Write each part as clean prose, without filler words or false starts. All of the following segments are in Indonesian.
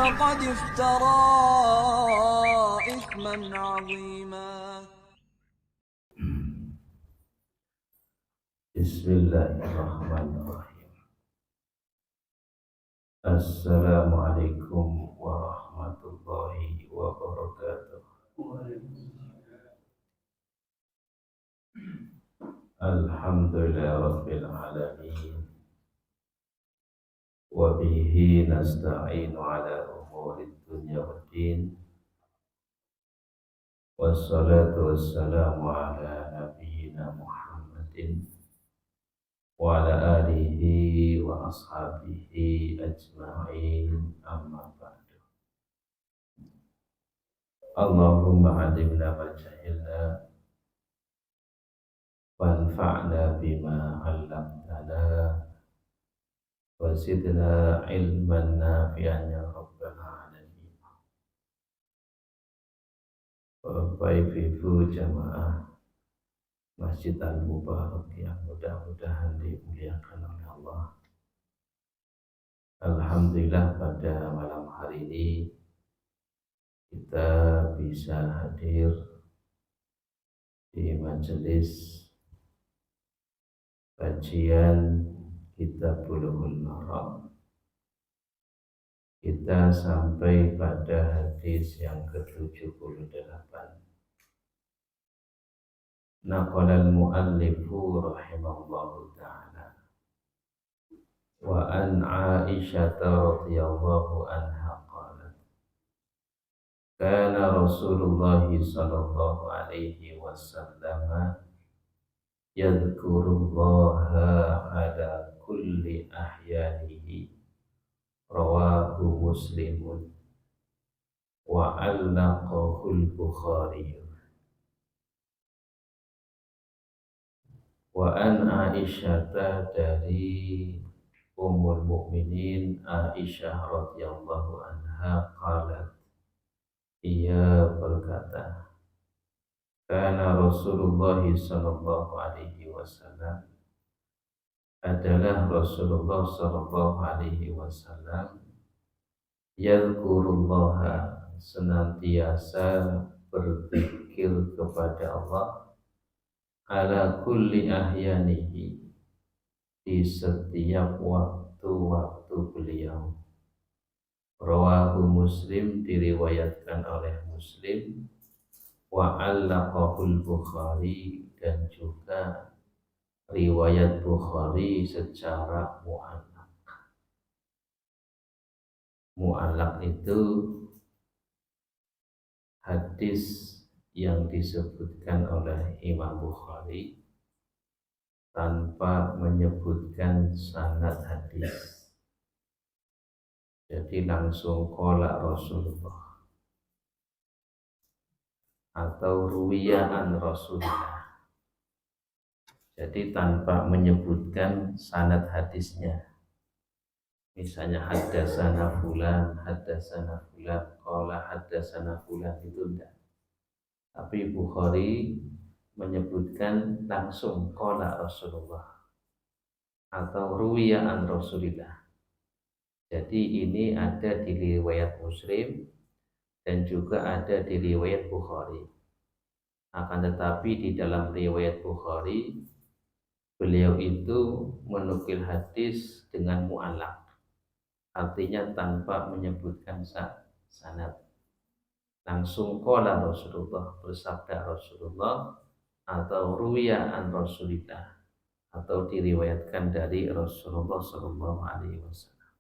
فقد افترى إثما عظيما. Bismillahirrahmanirrahim. Assalamualaikum warahmatullahi wabarakatuh. Alhamdulillah rabbil alamin. Wa bihi nasta'inu ala umurid dunya waddin. Wassalatu wassalamu ala nabiyyina Muhammadin wa ala alihi wa ashabihi ajma'in, amma ba'du. Allahumma alimna ma jahilna wanfa'na bima 'allamtana wa zidna ilman nafi'an ya rabbal alamin. Bapak Ibu jamaah Masjid Al-Mubarak yang mudah-mudahan dimuliakan oleh Allah. Alhamdulillah pada malam hari ini kita bisa hadir di majelis kajian Kitab Bulughul Maram. Kita sampai pada hadis yang ke-78. Naqala al-muallifu rahimahullahu ta'ala wa an Aisyah radhiyallahu anha qalat kana Rasulullah sallallahu alaihi wasallam yadhkurullaha ala kulli ahyanihi, rawahu Muslimun wa 'allaqahu al-Bukhari. Wa an Aisyah, dari Ummul Mukminin Aisyah radhiyallahu anha qalat, ia berkata, kana Rasulullah sallallahu alaihi wasallam, adalah Rasulullah sallallahu alaihi wasallam, yadhkurullaha, senantiasa berzikir kepada Allah, ala kulli ahyanihi, di setiap waktu-waktu beliau. Rawahu Muslim, diriwayatkan oleh Muslim, wa 'allaqahul Bukhari, dan juga riwayat Bukhari secara mu'allaq. Mu'allaq itu hadis yang disebutkan oleh Imam Bukhari tanpa menyebutkan sanad hadis. Jadi langsung qala Rasulullah atau ruwiya an Rasulullah. Jadi tanpa menyebutkan sanad hadisnya. Misalnya haddatsana fulan, qala haddatsana fulan, itu enggak. Tapi Bukhari menyebutkan langsung qala Rasulullah atau ruwiya an Rasulillah. Jadi ini ada di riwayat Muslim dan juga ada di riwayat Bukhari. Akan tetapi di dalam riwayat Bukhari, beliau itu menukil hadis dengan mu'allaq, artinya tanpa menyebutkan sanad. Langsung qala Rasulullah, bersabda Rasulullah, atau ruwiya an Rasulillah, atau diriwayatkan dari Rasulullah sallallahu alaihi wasallam.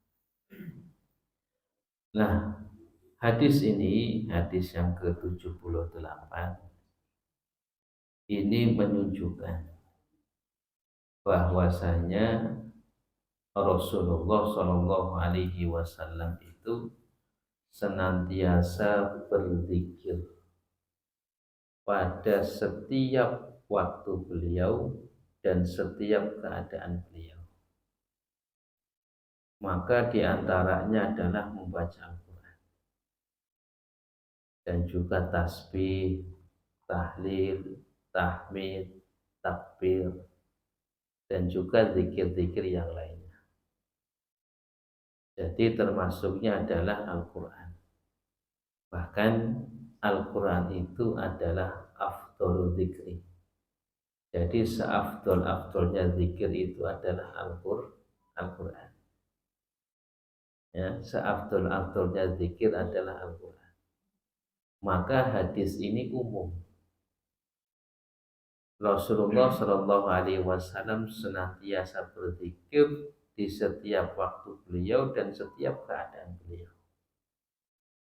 Nah, hadis ini, hadis yang ke-78, ini menunjukkan bahwasanya Rasulullah sallallahu alaihi wasallam itu senantiasa berzikir pada setiap waktu beliau dan setiap keadaan beliau. Maka diantaranya adalah membaca Al-Quran dan juga tasbih, tahlil, tahmid, takbir, dan juga zikir-zikir yang lainnya. Jadi termasuknya adalah Al-Quran. Bahkan Al-Quran itu adalah afdolul dzikri. Jadi seafdol-afdolnya zikir itu adalah Al-Quran. Ya, seafdol-afdolnya zikir adalah Al-Quran. Maka hadis ini umum. Rasulullah Shallallahu Alaihi Wasallam senantiasa berzikir di setiap waktu beliau dan setiap keadaan beliau,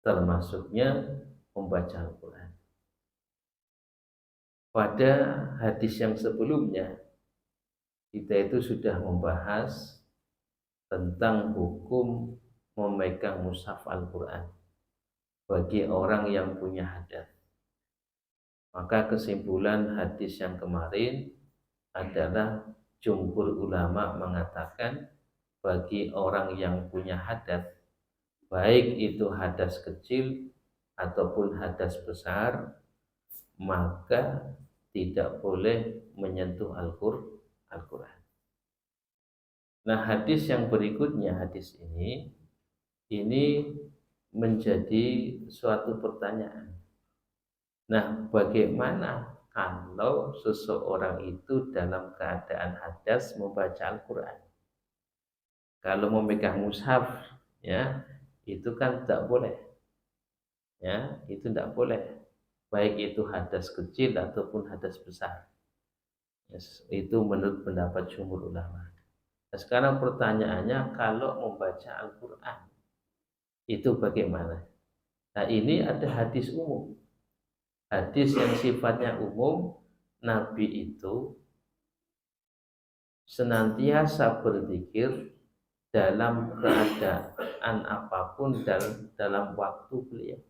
termasuknya membaca Al-Quran. Pada hadis yang sebelumnya, kita itu sudah membahas tentang hukum memegang mushaf Al-Quran bagi orang yang punya hadas. Maka kesimpulan hadis yang kemarin adalah jumhur ulama mengatakan bagi orang yang punya hadas, baik itu hadas kecil ataupun hadas besar, maka tidak boleh menyentuh Al-Quran. Nah, hadis yang berikutnya, hadis ini menjadi suatu pertanyaan. Nah, bagaimana kalau seseorang itu dalam keadaan hadas membaca Al-Quran? Kalau memegang mushaf, ya, itu kan tidak boleh. Ya, itu tidak boleh. Baik itu hadas kecil ataupun hadas besar. Yes, itu menurut pendapat jumhur ulama. Nah, sekarang pertanyaannya, kalau membaca Al-Quran itu bagaimana? Nah, ini ada hadis umum. Hadis yang sifatnya umum, Nabi itu senantiasa berzikir dalam keadaan apapun dalam waktu beliau.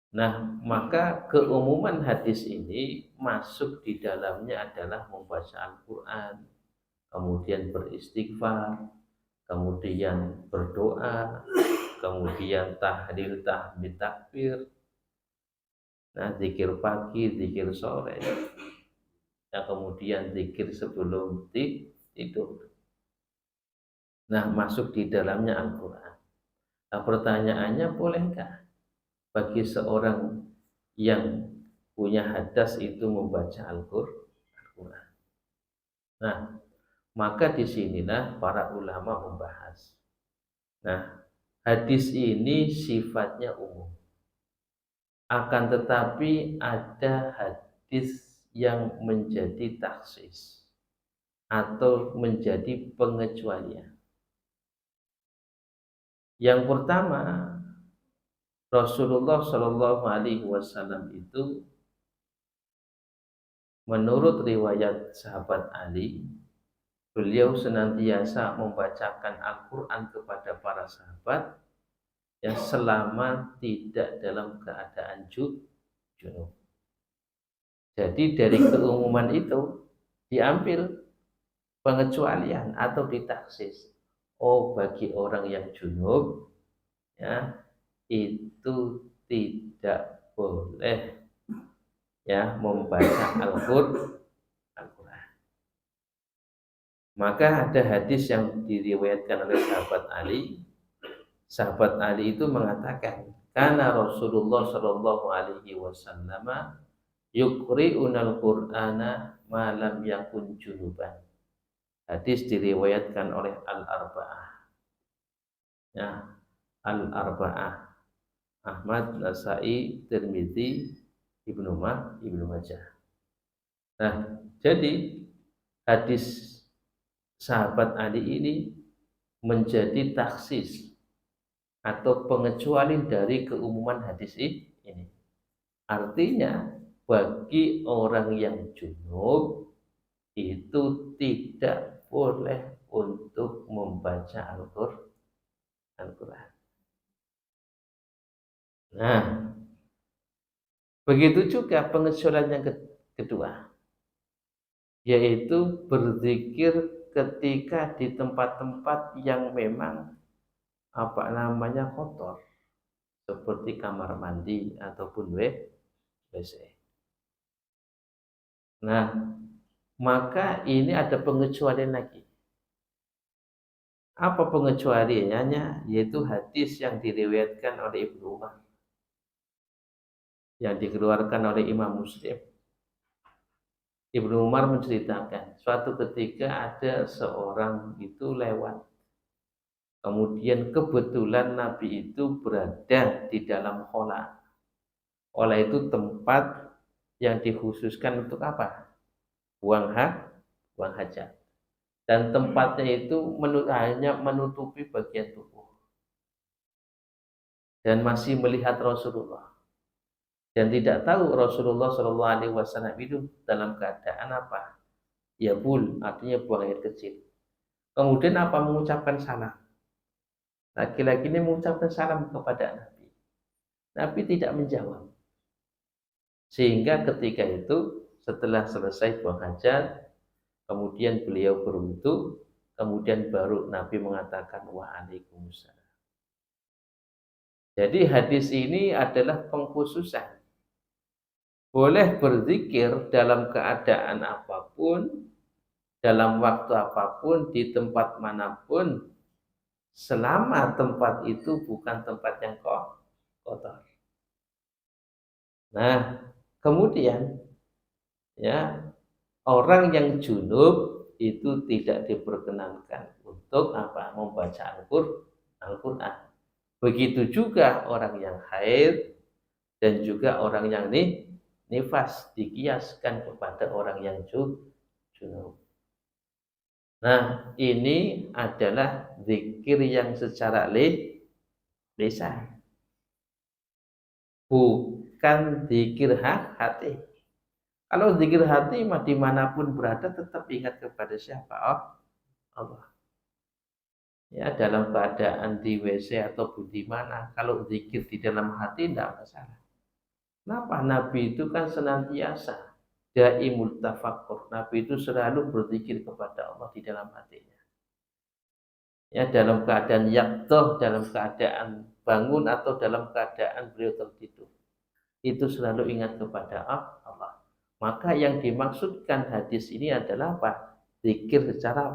Nah, maka keumuman hadis ini masuk di dalamnya adalah membaca Al-Quran, kemudian beristighfar, kemudian berdoa, kemudian tahlil, tahmid, takbir. Nah, zikir pagi, zikir sore, ya, kemudian zikir sebelum tidur. Nah, masuk di dalamnya Al-Quran. Nah, pertanyaannya, bolehkah bagi seorang yang punya hadas itu membaca Al-Quran? Nah, maka disinilah para ulama membahas. Nah, hadis ini sifatnya umum. Akan tetapi ada hadis yang menjadi taksis atau menjadi pengecualian. Yang pertama, Rasulullah Shallallahu Alaihi Wasallam itu menurut riwayat sahabat Ali, beliau senantiasa membacakan Al-Quran kepada para sahabat yang selama tidak dalam keadaan junub. Jadi dari keumuman itu diambil pengecualian atau ditaksis. Oh, bagi orang yang junub, ya, itu tidak boleh, ya, membaca Al-Quran. Maka ada hadis yang diriwayatkan oleh sahabat Ali. Sahabat Ali itu mengatakan, karena Rasulullah Shallallahu Alaihi Wasallam yukri'unal Qur'ana malam yakun junuban. Hadis diriwayatkan oleh Al-Arba'ah. Ya, Al-Arba'ah, Ahmad, Nasai, Tirmidzi, Ibnu Majah. Nah, jadi hadis sahabat Ali ini menjadi taksis atau pengecualian dari keumuman hadis ini. Artinya, bagi orang yang junub itu tidak boleh untuk membaca Al-Quran. Nah, begitu juga pengecualian yang kedua, yaitu berzikir ketika di tempat-tempat yang memang kotor, seperti kamar mandi ataupun WC. Nah, maka ini ada pengecualian lagi. Apa pengecualiannya? Yaitu hadis yang diriwayatkan oleh Ibnu Umar, yang dikeluarkan oleh Imam Muslim. Ibnu Umar menceritakan, suatu ketika ada seorang itu lewat. Kemudian kebetulan Nabi itu berada di dalam khola. Khola itu tempat yang dikhususkan untuk apa? Buang hajat. Dan tempatnya itu hanya menutupi bagian tubuh. Dan masih melihat Rasulullah. Dan tidak tahu Rasulullah Shallallahu Alaihi Wasallam itu dalam keadaan apa? Ya bul, artinya buang air kecil. Kemudian apa? Mengucapkan salam. Laki-laki ini mengucapkan salam kepada Nabi. Nabi tidak menjawab. Sehingga ketika itu setelah selesai buang hajat, kemudian beliau berwudu, kemudian baru Nabi mengatakan waalaikumsalam. Jadi hadis ini adalah pengkhususan. Boleh berzikir dalam keadaan apapun, dalam waktu apapun, di tempat manapun, selama tempat itu bukan tempat yang kotor. Nah, kemudian ya, orang yang junub itu tidak diperkenankan untuk apa? Membaca Al-Qur'an. Begitu juga orang yang haid dan juga orang yang nifas, dikiaskan kepada orang yang junub. Nah, ini adalah zikir yang secara lisan, bukan zikir hati. Kalau zikir hati mah dimanapun berada tetap ingat kepada siapa? Oh, Allah. Ya, dalam keadaan di WC ataupun di mana, kalau zikir di dalam hati tidak masalah. Kenapa? Nabi itu kan senantiasa daimul tafakkur. Nabi itu selalu berzikir kepada Allah di dalam hatinya. Ya, dalam keadaan yaktoh, dalam keadaan bangun atau dalam keadaan beliau tertidur. Itu selalu ingat kepada Allah. Maka yang dimaksudkan hadis ini adalah apa? Zikir secara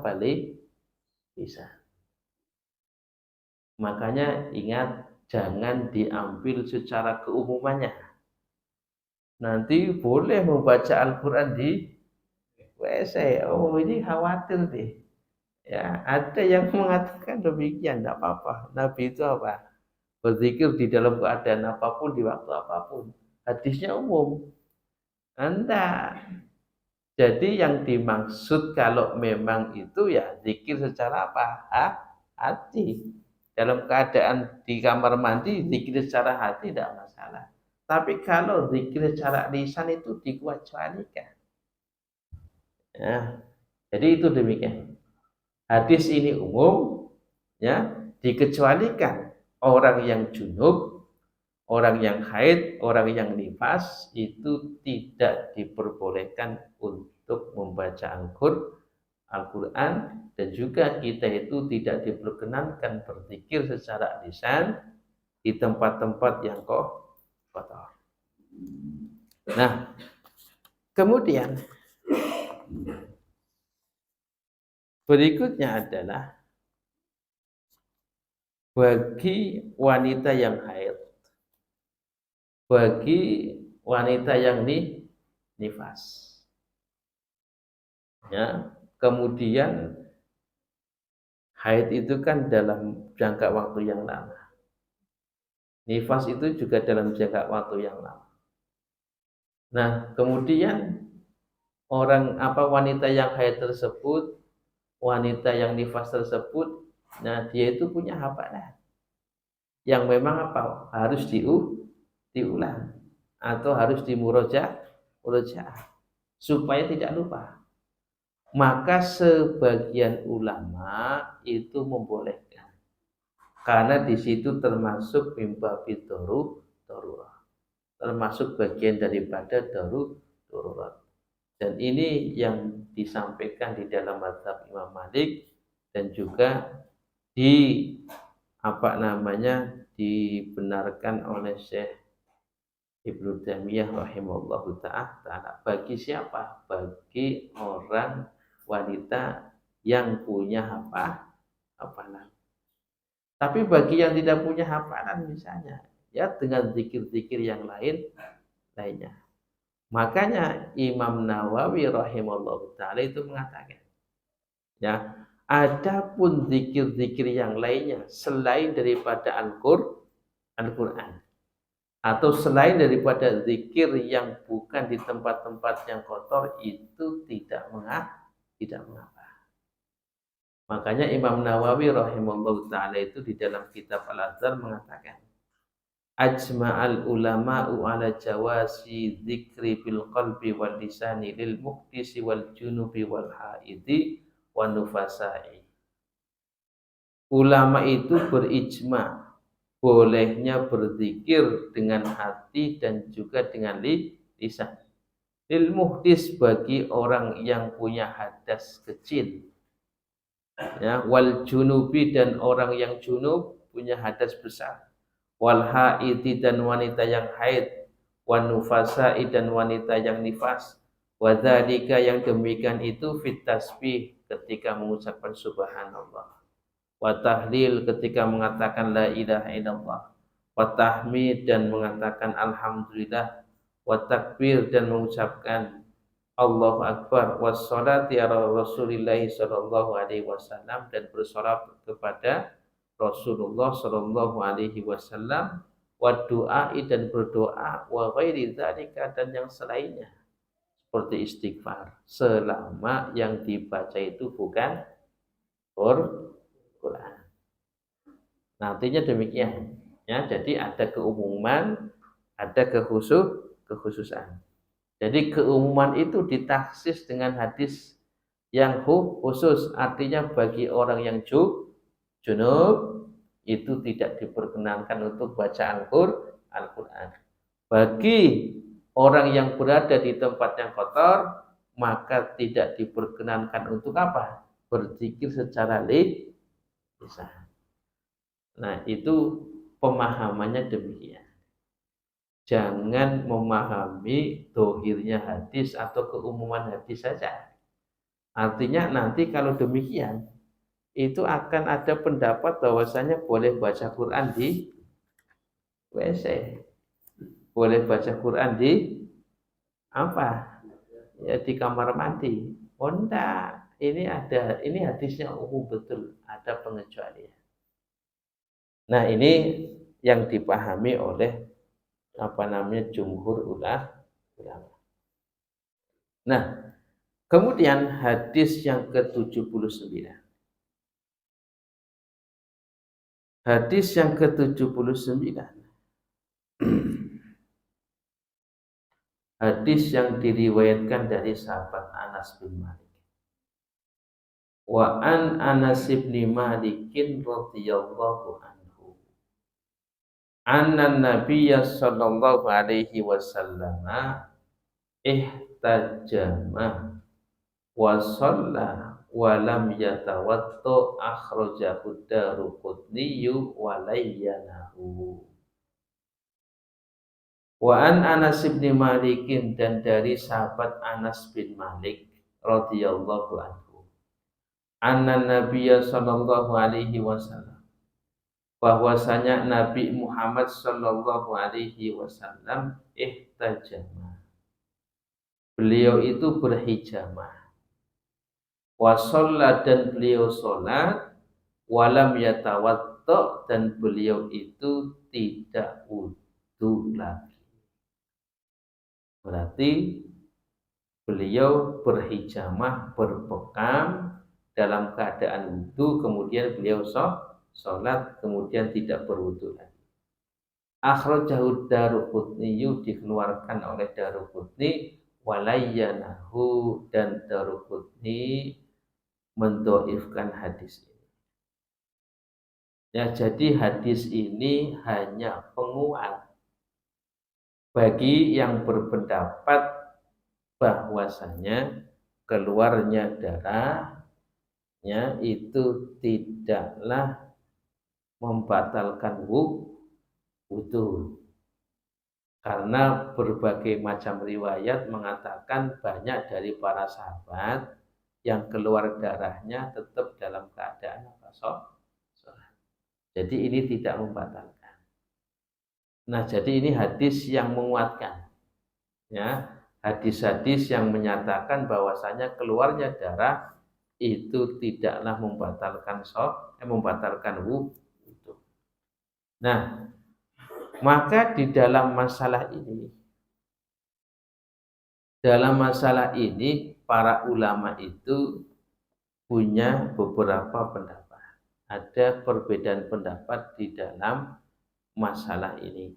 lisan. Makanya ingat, jangan diambil secara keumumannya. Nanti boleh membaca Al-Quran di WC. Oh, ini khawatir deh. Ya, ada yang mengatakan demikian, tidak apa-apa. Nabi itu apa? Berzikir di dalam keadaan apapun, di waktu apapun. Hadisnya umum. Anda. Jadi yang dimaksud kalau memang itu ya zikir secara apa? Hati. Dalam keadaan di kamar mandi, zikir secara hati tidak masalah. Tapi kalau zikir secara lisan itu dikecualikan. Ya, jadi itu demikian. Hadis ini umum, ya, dikecualikan orang yang junub, orang yang haid, orang yang nifas itu tidak diperbolehkan untuk membaca Al-Quran, dan juga kita itu tidak diperkenankan berzikir secara lisan di tempat-tempat yang kotor. Nah, kemudian berikutnya adalah bagi wanita yang haid, bagi wanita yang nifas, ya, kemudian haid itu kan dalam jangka waktu yang lama, nifas itu juga dalam jangka waktu yang lama. Nah, kemudian wanita yang haid tersebut, wanita yang nifas tersebut, nah dia itu punya hafalan yang memang apa? Harus diulang atau harus murojaah supaya tidak lupa. Maka sebagian ulama itu membolehkan, karena di situ termasuk mimba darurat, termasuk bagian daripada darurat. Dan ini yang disampaikan di dalam mazhab Imam Malik dan juga dibenarkan oleh Syekh Ibnu Taimiyah rahimahullahu ta'ala. Bagi siapa? Bagi orang wanita yang punya hafalan. Tapi bagi yang tidak punya hafalan misalnya, ya dengan zikir-zikir yang lainnya. Makanya Imam Nawawi rahimahullah taala itu mengatakan, ya, adapun zikir-zikir yang lainnya selain daripada Al-Qur'an atau selain daripada zikir yang bukan di tempat-tempat yang kotor itu tidak mengapa. Makanya Imam Nawawi rahimahullah taala itu di dalam kitab Al-Azhar mengatakan, ajma'al ulama'u ala jawasi dzikri bil qalbi wal lisani lil muhdisi wal junubi wal haidi wan nufasai. Ulama itu berijma bolehnya berzikir dengan hati dan juga dengan lisan. Lil muhdis bagi orang yang punya hadas kecil. Ya, wal junubi dan orang yang junub punya hadas besar. Wal haidi dan wanita yang haid, wan nufasai dan wanita yang nifas. Wadzalika yang demikian itu fit tasbih ketika mengucapkan subhanallah. Wa tahlil ketika mengatakan la ilaha illallah. Wa tahmid dan mengatakan alhamdulillah. Wa takbir dan mengucapkan Allahu Akbar. Wassalati ala Rasulillah sallallahu alaihi wasallam dan bersolat kepada Rasulullah sallallahu alaihi wasallam, wa du'ai dan berdoa, wa ghairi dzalika dan yang selainnya seperti istighfar selama yang dibaca itu bukan Quran. Nah, artinya demikian ya. Jadi ada keumuman, ada kekhususan. Jadi keumuman itu ditaksis dengan hadis yang khusus, artinya bagi orang yang junub itu tidak diperkenankan untuk baca Al-Quran. Bagi orang yang berada di tempat yang kotor, maka tidak diperkenankan untuk apa? Berzikir secara lisan. Nah, itu pemahamannya demikian. Jangan memahami dohirnya hadis atau keumuman hadis saja. Artinya nanti kalau demikian, itu akan ada pendapat bahwasanya boleh baca Quran di WC, boleh baca Quran di apa? Ya di kamar mandi. Oh enggak, ini hadisnya umum betul, ada pengecualian. Nah, ini yang dipahami oleh jumhur ulama. Nah, kemudian hadis yang ke-79. Hadis yang ke-79. Hadis yang diriwayatkan dari sahabat Anas bin Malik. Wa an Anas bin Malik radhiyallahu anhu. Anna Nabiyya sallallahu alaihi wasallam ihtajama wa shalla wa lam yatawaddo akhrajahu Daruqutni wa layyanahu. Wa an Anas bin Malik dan dari sahabat Anas bin Malik radhiyallahu anhu. Anna Nabiyya sallallahu alaihi wasallam bahwasanya Nabi Muhammad sallallahu alaihi wasallam ihtajama. Beliau itu berhijamah. Wa shalla dan beliau salat, walam yatawaddo dan beliau itu tidak wudu lagi. Berarti beliau berhijamah, berbekam dalam keadaan wudu, kemudian beliau sholat, kemudian tidak berwudu lagi. Akhrajahu Daruqutni, dikeluarkan oleh Daruqutni, walayyanahu dan Daruqutni mendoifkan hadis ini. Ya, jadi hadis ini hanya penguat bagi yang berpendapat bahwasanya keluarnya darahnya itu tidaklah membatalkan wudu. Karena berbagai macam riwayat mengatakan banyak dari para sahabat yang keluar darahnya tetap dalam keadaan apa? sholat. Jadi ini tidak membatalkan. Nah, jadi ini hadis yang menguatkan, ya, hadis-hadis yang menyatakan bahwasanya keluarnya darah itu tidaklah membatalkan membatalkan wudu. Nah, maka di dalam masalah ini para ulama itu punya beberapa pendapat. Ada perbedaan pendapat di dalam masalah ini,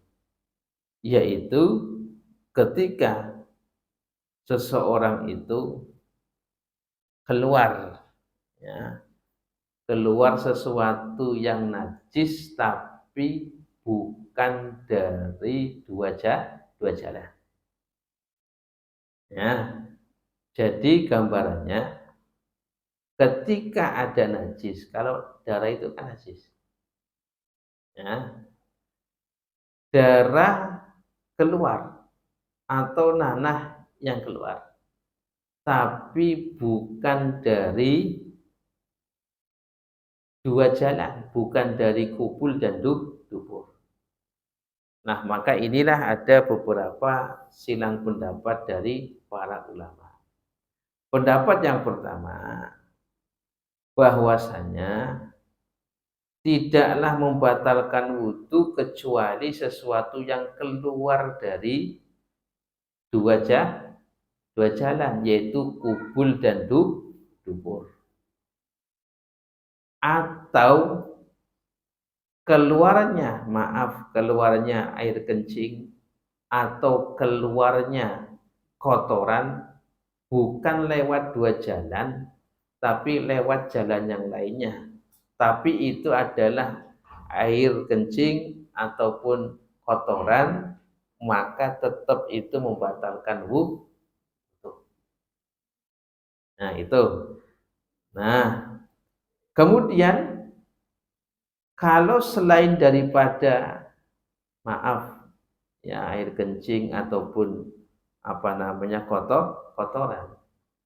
yaitu ketika seseorang itu keluar, ya, keluar sesuatu yang najis tapi bukan dari dua jalan. Ya, jadi gambarannya ketika ada najis, kalau darah itu kan najis, ya, darah keluar atau nanah yang keluar, tapi bukan dari dua jalan, bukan dari kubul dan dubur. Nah, maka inilah ada beberapa silang pendapat dari para ulama. Pendapat yang pertama, bahwasanya tidaklah membatalkan wudu kecuali sesuatu yang keluar dari dua jalan, yaitu kubul dan dubur. Atau keluarnya air kencing atau keluarnya kotoran bukan lewat dua jalan, tapi lewat jalan yang lainnya. Tapi itu adalah air kencing ataupun kotoran, maka tetap itu membatalkan wudu. Nah, itu. Nah, kemudian kalau selain daripada ya air kencing ataupun kotoran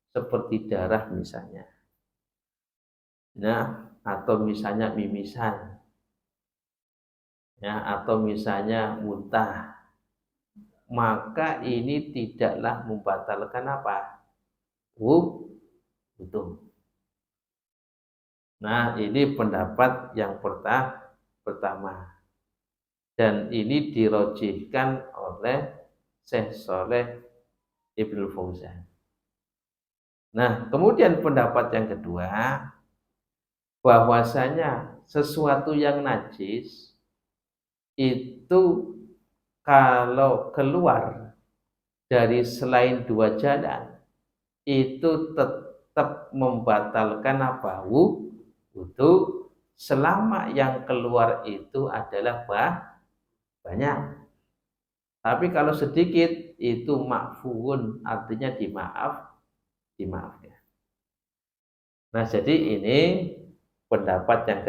seperti darah misalnya, nah, atau misalnya mimisan, ya, atau misalnya muntah, maka ini tidaklah membatalkan wudu. Nah, ini pendapat yang pertama, dan ini dirojihkan oleh Syekh Shalih Ibnu Fauzan. Nah, kemudian pendapat yang kedua, bahwasanya sesuatu yang najis itu kalau keluar dari selain dua jalan itu tetap membatalkan wudu selama yang keluar itu adalah banyak. Tapi kalau sedikit itu makfuun, artinya dimaafkan. Nah, jadi ini pendapat yang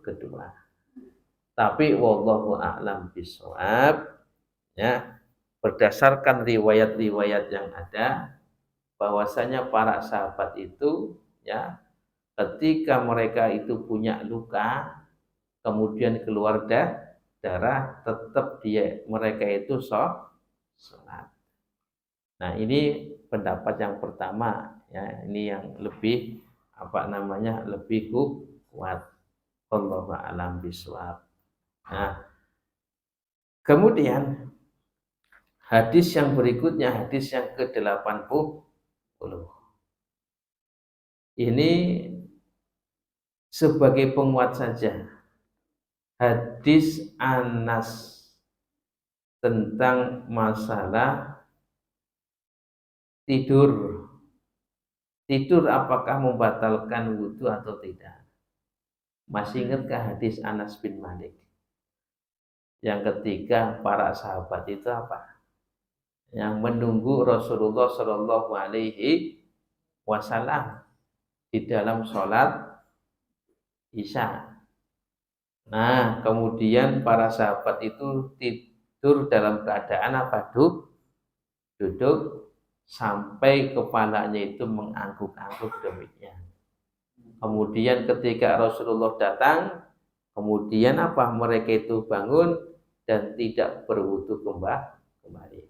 kedua. Tapi wallahu a'lam bishawab, ya, berdasarkan riwayat-riwayat yang ada, bahwasanya para sahabat itu, ya, ketika mereka itu punya luka kemudian keluar darah, tetap mereka itu sholat. Nah, ini pendapat yang pertama, ya, ini yang lebih lebih kuat. Wallahu a'lam bishawab. Nah, kemudian hadis yang berikutnya, hadis yang ke-80. Ini sebagai penguat saja. Hadis Anas tentang masalah tidur. Tidur apakah membatalkan wudu atau tidak? Masih ingatkah hadis Anas bin Malik? Yang ketiga, para sahabat itu yang menunggu Rasulullah Shallallahu Alaihi Wasallam di dalam sholat Isya. Nah, kemudian para sahabat itu tidur dalam keadaan duduk sampai kepalanya itu mengangguk-angguk demikian. Kemudian ketika Rasulullah datang, kemudian apa? Mereka itu bangun dan tidak berwudu kembali.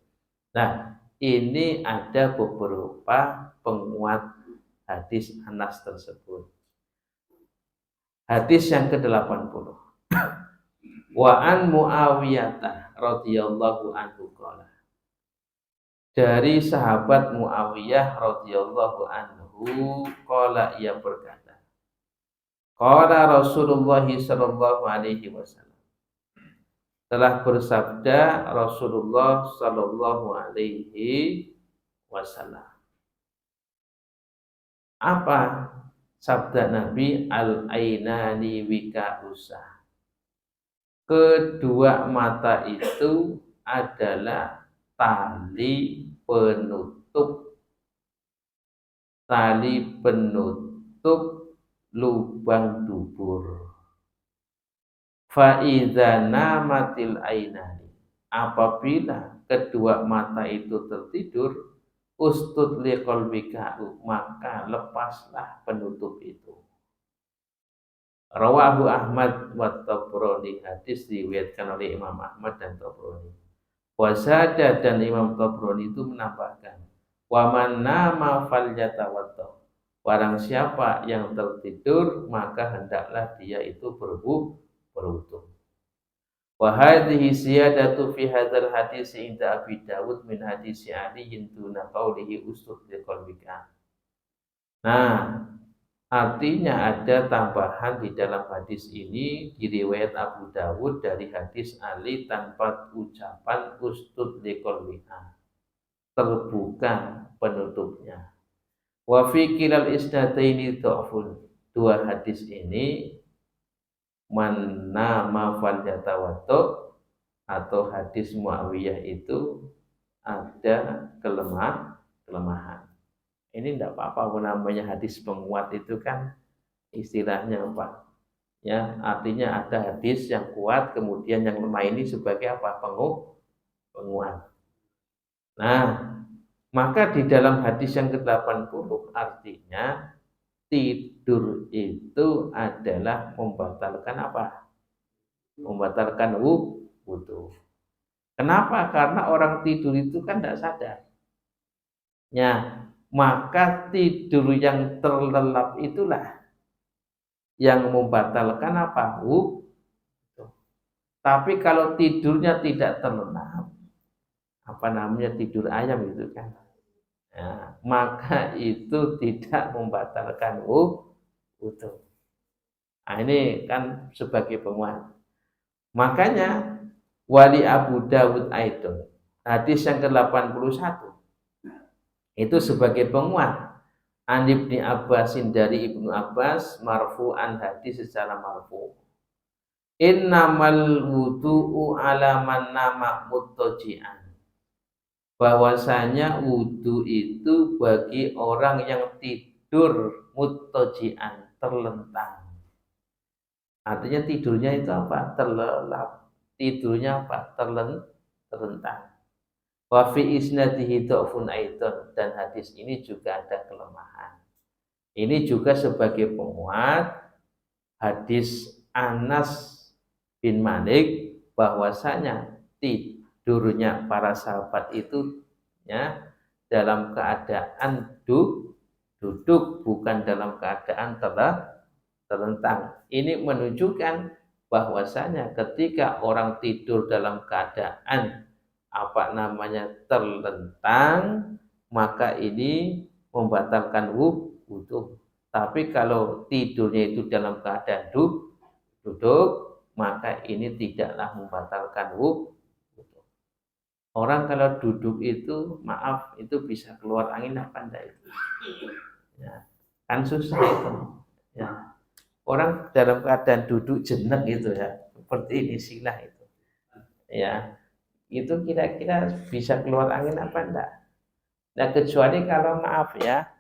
Nah, ini ada beberapa penguat hadis Anas tersebut. Hadis yang ke-80. Wa an Muawiyah radhiyallahu anhu qala. Dari sahabat Muawiyah radhiyallahu anhu qala, ia berkata, qala Rasulullah sallallahu alaihi wasallam. Telah bersabda Rasulullah sallallahu alaihi wasallam. Apa sabda Nabi? Al-ainani wika usah. Kedua mata itu adalah tali penutup lubang dubur. Fa idza namatil ainani, apabila kedua mata itu tertidur, ustud liqalbika, maka lepaslah penutup itu. Rawahu Ahmad wa Tabrani, hadis diriwayatkan oleh Imam Ahmad dan Tabrani. Wasada, dan Imam Tabrani itu menambahkan, wa man nama falyatawadda, barang siapa yang tertidur maka hendaklah dia itu berwudu. Wa hadhihi ziyadatu fi hadzal hadis inda Abi Dawud min hadis Ali duna qaulihi ustud liqalbika. Nah, artinya ada tambahan di dalam hadis ini di riwayat Abu Dawud dari hadis Ali tanpa ucapan ustud liqalbika, terbuka penutupnya. Wa fi kilal isnadaini dhafun, dua hadis ini man nama falyatawaddo atau hadis Muawiyah itu ada kelemahan. Ini tidak apa-apa, namanya hadis penguat itu kan istilahnya apa? Ya, artinya ada hadis yang kuat, kemudian yang lemah ini sebagai apa? Penguat. Nah, maka di dalam hadis yang ke-80 artinya tidur itu adalah membatalkan apa? Membatalkan wudu. Kenapa? Karena orang tidur itu kan tidak sadar. Ya, maka tidur yang terlelap itulah yang membatalkan apa? Wudu. Tapi kalau tidurnya tidak terlelap, apa namanya, tidur ayam itu kan, ya, maka itu tidak membatalkan wudu. Nah, ini kan sebagai penguat. Makanya wali Abu Dawud Aidon, hadis yang ke-81 itu sebagai penguat. An Ibni Abbasin, dari Ibnu Abbas, marfu'an, hadis secara marfu'. Innamal wudu'u ala man nama muttaji'an, bahwasanya wudu itu bagi orang yang tidur muttaji'an, terlentang. Artinya tidurnya itu apa? Terlelap. Tidurnya apa? Terlentang. Wa fi isnadihi dhafun aidan, dan hadis ini juga ada kelemahan. Ini juga sebagai penguat hadis Anas bin Malik, bahwasanya tidurnya para sahabat itu ya dalam keadaan duduk, bukan dalam keadaan terlentang. Ini menunjukkan bahwasanya ketika orang tidur dalam keadaan apa namanya terlentang, maka ini membatalkan wudu. Tapi kalau tidurnya itu dalam keadaan duduk, maka ini tidaklah membatalkan wudu. Orang kalau duduk itu, maaf, itu bisa keluar angin apa enggak itu? Ya, kan susah itu. Ya. Orang dalam keadaan duduk jenek itu ya, seperti ini silah itu. Ya, itu kira-kira bisa keluar angin apa enggak? Nah, kecuali kalau maaf ya,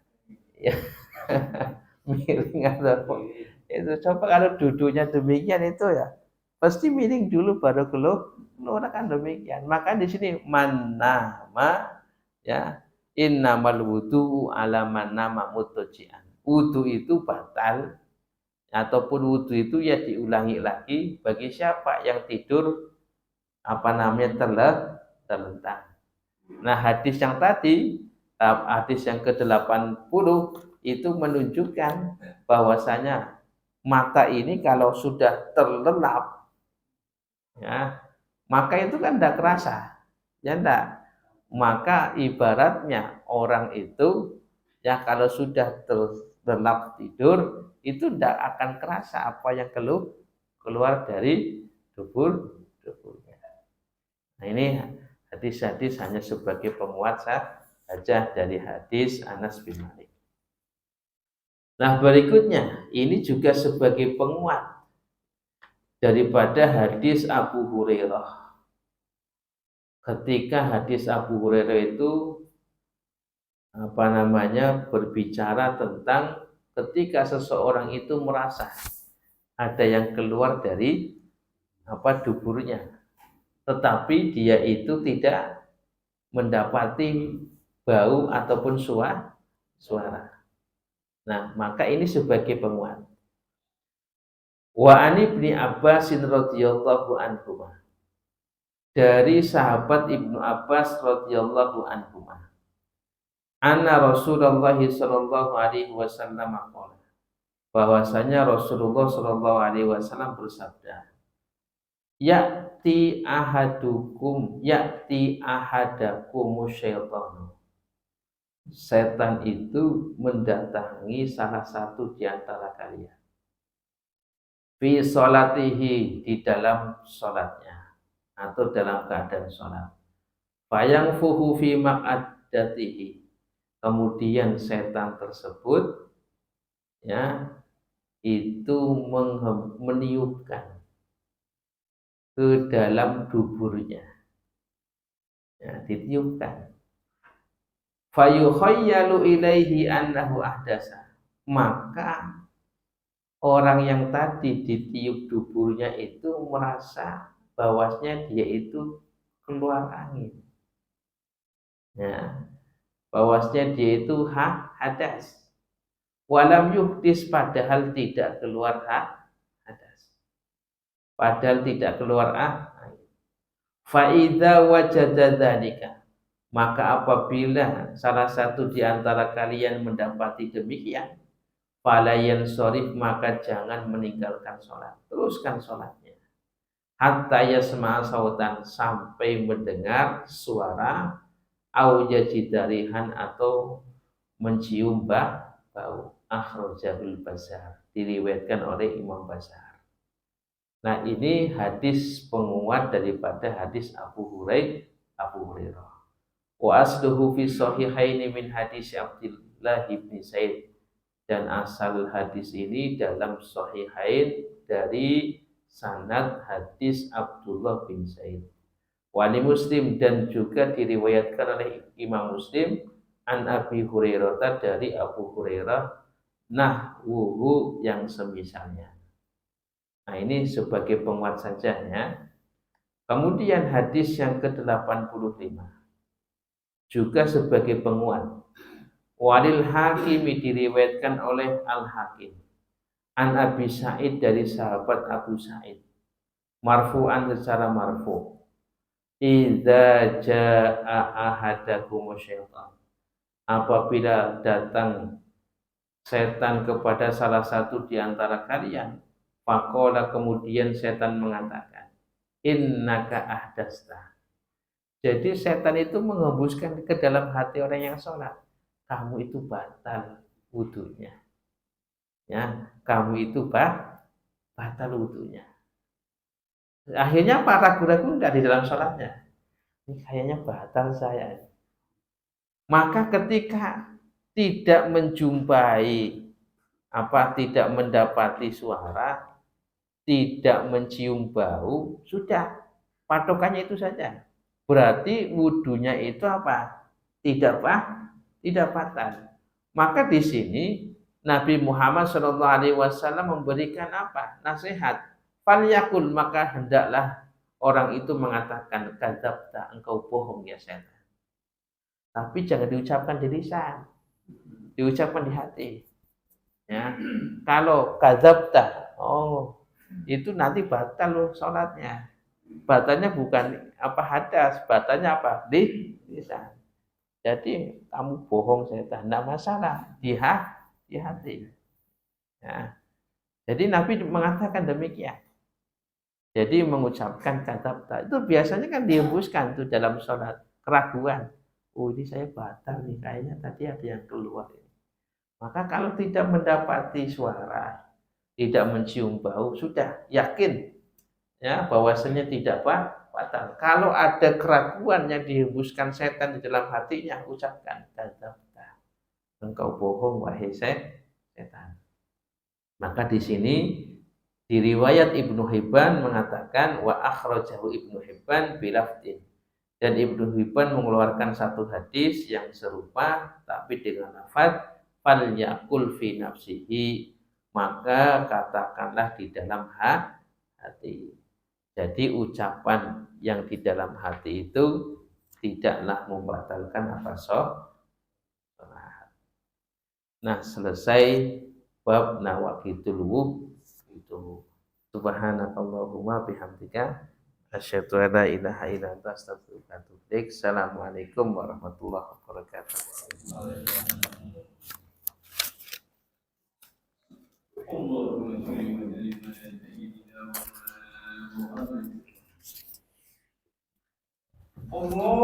miring atau itu, coba kalau duduknya demikian itu ya, pasti miring dulu baru keluar kan demikian. Maka di sini manama ya, innamal wudu ala man nama muttaji'an. wudu itu batal ataupun wudu itu ya diulangi lagi bagi siapa yang tidur terlentang. Nah, hadis yang tadi, hadis yang ke-80 itu menunjukkan bahwasanya mata ini kalau sudah terlelap, ya, maka itu kan tidak kerasa, ya enggak. Maka ibaratnya orang itu ya kalau sudah terlelap tidur itu tidak akan kerasa apa yang keluar dari tubuhnya. Nah, ini hadis-hadis hanya sebagai penguat saja dari hadis Anas bin Malik. Nah, berikutnya ini juga sebagai penguat daripada hadis Abu Hurairah. Ketika hadis Abu Hurairah itu berbicara tentang ketika seseorang itu merasa ada yang keluar dari duburnya, tetapi dia itu tidak mendapati bau ataupun suara. Nah, maka ini sebagai penguat. Wa ani ibni Abbasin radhiyallahu anhu. Dari sahabat Ibnu Abbas radhiyallahu anhu. Anna Rasulullah sallallahu alaihi wasallam qala. Bahwasanya Rasulullah sallallahu alaihi wasallam bersabda, ya'ti ahadakum syaitanu. Setan itu mendatangi salah satu di antara kalian. Fi sholatihi, di dalam sholatnya atau dalam keadaan sholat. Fayang fuhu fi maq'adatihi. Kemudian setan tersebut ya itu meniupkan ke dalam duburnya. Ya, ditiupkan. Fayukhayyalu ilaihi annahu ahdasa. Maka orang yang tadi ditiup duburnya itu merasa bahwasanya dia itu keluar angin. Ya, bahwasanya dia itu hadas. Walam yuhdis, padahal tidak keluar hadas. Padahal tidak keluar angin. Fa idza wajada dzalika, maka apabila salah satu di antara kalian mendapati demikian, falayan sorif, maka jangan meninggalkan sholat, teruskan sholatnya. Hatta yasma'a sautan, sampai mendengar suara, au yajidarihan, atau mencium bau. Akhrajahul Bazzar, diriwayatkan oleh Imam Bazzar. Nah, ini hadis penguat daripada hadis Abu Hurairah. Wa asluhu fi sahihaini min hadis Abdullah bin Zaid, dan asal hadis ini dalam sahihain dari sanad hadis Abdullah bin Zaid. Wali Muslim, dan juga diriwayatkan oleh Imam Muslim an Abi Hurairah, dari Abu Hurairah, nahwuhu, yang semisalnya. Nah, ini sebagai penguat saja ya. Kemudian hadis yang ke-85 juga sebagai penguat. Walil Hakimi, diriwayatkan oleh Al-Hakim an Abi Sa'id, dari sahabat Abu Sa'id, marfu'an, secara marfu', idza jaa ahadakum syaitan, apabila datang setan kepada salah satu di antara kalian, faqala, kemudian setan mengatakan, innaka ahdasta. Jadi setan itu mengembuskan ke dalam hati orang yang sholat, kamu itu batal wudunya. Ya, kamu itu batal wudunya. Akhirnya para ragu-ragu enggak di dalam sholatnya. Ini kayaknya batal saya. Maka ketika tidak menjumpai tidak mendapati suara, tidak mencium bau, sudah patokannya itu saja. Berarti wudunya itu tidak batal. Maka di sini Nabi Muhammad SAW memberikan nasihat. Falyakul, maka hendaklah orang itu mengatakan, kadzabta, engkau bohong ya setan. Tapi jangan diucapkan di lisan, diucapkan di hati. Ya, kalau kadzabta, itu nanti batal loh sholatnya. Batalnya bukan apa hadas, batalnya apa? Lisan. Jadi kamu bohong setan, tidak masalah di hati. Ya. Jadi Nabi mengatakan demikian. Jadi mengucapkan kata itu biasanya kan dihembuskan tuh dalam sholat keraguan. Oh ini saya batal nih, kayaknya tadi ada yang keluar. Maka kalau tidak mendapati suara, tidak mencium bau, sudah yakin ya bahwasanya tidak batal. Kalau ada keraguan yang dihembuskan setan di dalam hatinya, ucapkan kata engkau bohong wahai setan. Maka di sini di riwayat Ibnu Hibban mengatakan wa akhrajahu Ibnu Hibban bilafdin, dan Ibnu Hibban mengeluarkan satu hadis yang serupa tapi dengan lafaz fal yakul fi nafsihi, maka katakanlah di dalam hati. Jadi ucapan yang di dalam hati itu tidaklah membatalkan apa sholat. Nah, selesai bab nawaqitul itu. Subhanakallahumma bihamdika asyhadu an la ilaha illa anta astaghfiruka wa atubu ilaik. Assalamualaikum warahmatullahi wabarakatuh. Allah